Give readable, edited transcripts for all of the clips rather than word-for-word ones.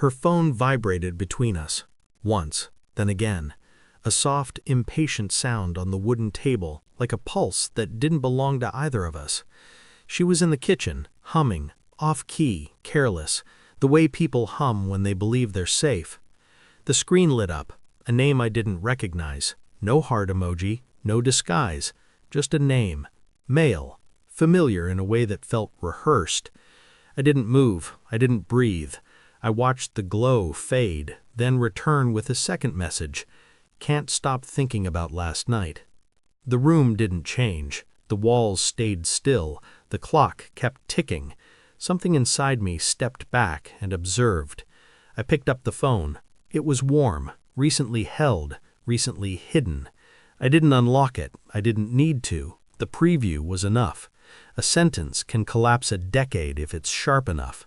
Her phone vibrated between us. Once, then again. A soft, impatient sound on the wooden table, like a pulse that didn't belong to either of us. She was in the kitchen, humming, off-key, careless, the way people hum when they believe they're safe. The screen lit up, a name I didn't recognize. No heart emoji, no disguise, just a name. Male, familiar in a way that felt rehearsed. I didn't move, I didn't breathe. I watched the glow fade, then return with a second message. Can't stop thinking about last night. The room didn't change. The walls stayed still. The clock kept ticking. Something inside me stepped back and observed. I picked up the phone. It was warm, recently held, recently hidden. I didn't unlock it. I didn't need to. The preview was enough. A sentence can collapse a decade if it's sharp enough.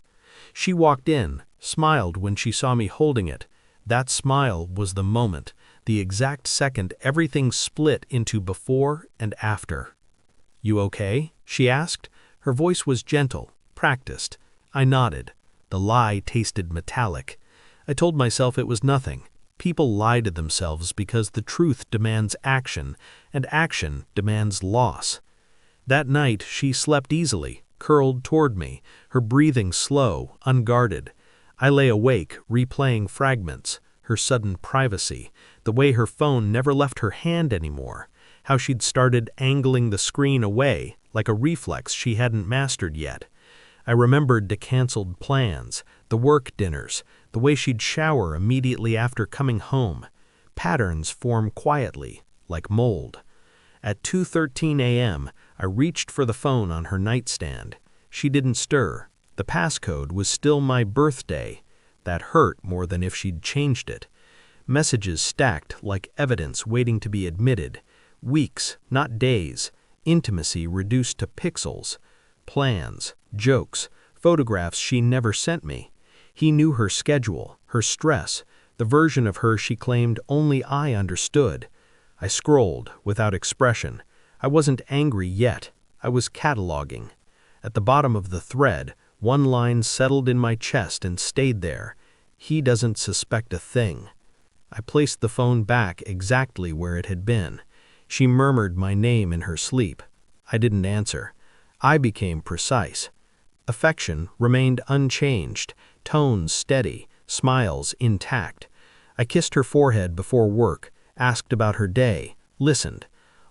She walked in, smiled when she saw me holding it. That smile was the moment, the exact second everything split into before and after. "You okay?" she asked. Her voice was gentle, practiced. I nodded. The lie tasted metallic. I told myself it was nothing. People lie to themselves because the truth demands action, and action demands loss. That night she slept easily, curled toward me, her breathing slow, unguarded. I lay awake, replaying fragments, her sudden privacy, the way her phone never left her hand anymore, how she'd started angling the screen away, like a reflex she hadn't mastered yet. I remembered the canceled plans, the work dinners, the way she'd shower immediately after coming home. Patterns form quietly, like mold. At 2:13 a.m., I reached for the phone on her nightstand. She didn't stir. The passcode was still my birthday. That hurt more than if she'd changed it. Messages stacked like evidence waiting to be admitted. Weeks, not days. Intimacy reduced to pixels. Plans, jokes, photographs she never sent me. He knew her schedule, her stress, the version of her she claimed only I understood. I scrolled, without expression. I wasn't angry yet. I was cataloging. At the bottom of the thread, one line settled in my chest and stayed there. He doesn't suspect a thing. I placed the phone back exactly where it had been. She murmured my name in her sleep. I didn't answer. I became precise. Affection remained unchanged, tones steady, smiles intact. I kissed her forehead before work, asked about her day, listened.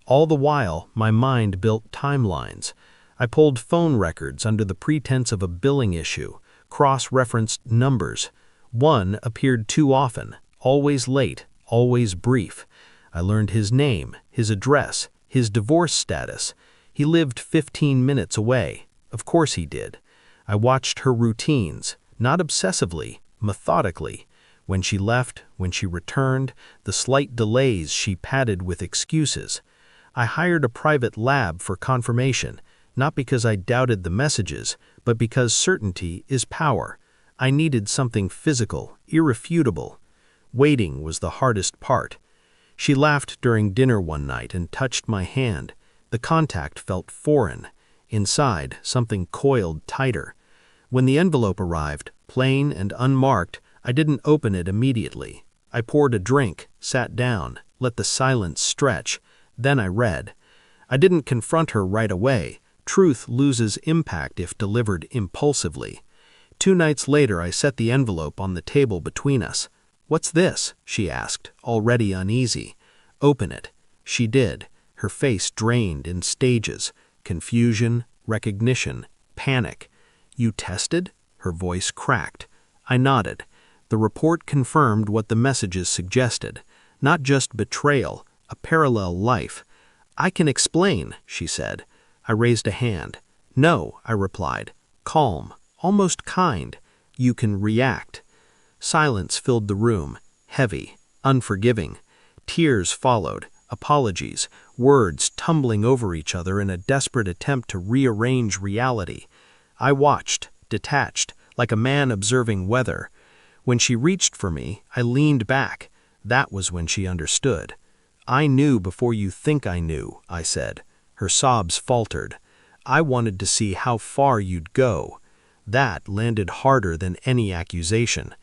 All the while, my mind built timelines. I pulled phone records under the pretense of a billing issue, cross-referenced numbers. One appeared too often, always late, always brief. I learned his name, his address, his divorce status. He lived 15 minutes away. Of course he did. I watched her routines, not obsessively, methodically. When she left, when she returned, the slight delays she padded with excuses. I hired a private lab for confirmation, not because I doubted the messages, but because certainty is power. I needed something physical, irrefutable. Waiting was the hardest part. She laughed during dinner one night and touched my hand. The contact felt foreign. Inside, something coiled tighter. When the envelope arrived, plain and unmarked, I didn't open it immediately. I poured a drink, sat down, let the silence stretch. Then I read. I didn't confront her right away. Truth loses impact if delivered impulsively. 2 nights later, I set the envelope on the table between us. "What's this?" she asked, already uneasy. "Open it." She did, her face drained in stages. Confusion, recognition, panic. "You tested?" Her voice cracked. I nodded. The report confirmed what the messages suggested. Not just betrayal, a parallel life. "I can explain," she said. I raised a hand. "No," I replied. Calm, almost kind. "You can react." Silence filled the room, heavy, unforgiving. Tears followed, apologies, words tumbling over each other in a desperate attempt to rearrange reality. I watched, detached, like a man observing weather. When she reached for me, I leaned back. That was when she understood. "I knew before you think I knew," I said. Her sobs faltered. "I wanted to see how far you'd go." That landed harder than any accusation.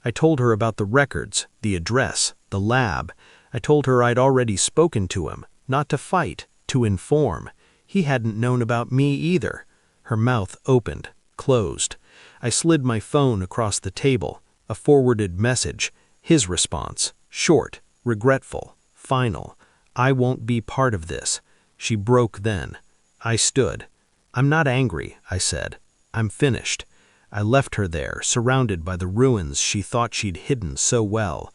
I told her about the records, the address, the lab. I told her I'd already spoken to him, not to fight, to inform. He hadn't known about me either. Her mouth opened, closed. I slid my phone across the table, a forwarded message. His response, short, regretful, final. I won't be part of this. She broke then. I stood. I'm not angry, I said. I'm finished. I left her there, surrounded by the ruins she thought she'd hidden so well.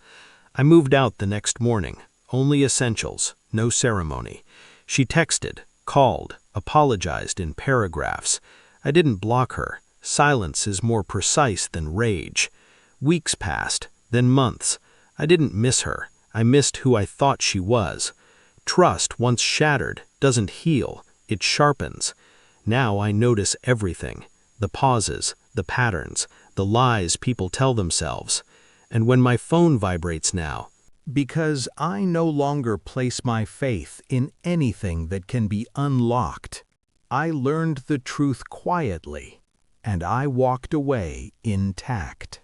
I moved out the next morning. Only essentials, no ceremony. She texted, called, apologized in paragraphs. I didn't block her. Silence is more precise than rage. Weeks passed, then months. I didn't miss her. I missed who I thought she was. Trust, once shattered, doesn't heal. It sharpens. Now I notice everything. The pauses, the patterns, the lies people tell themselves. And when my phone vibrates now, because I no longer place my faith in anything that can be unlocked, I learned the truth quietly, and I walked away intact.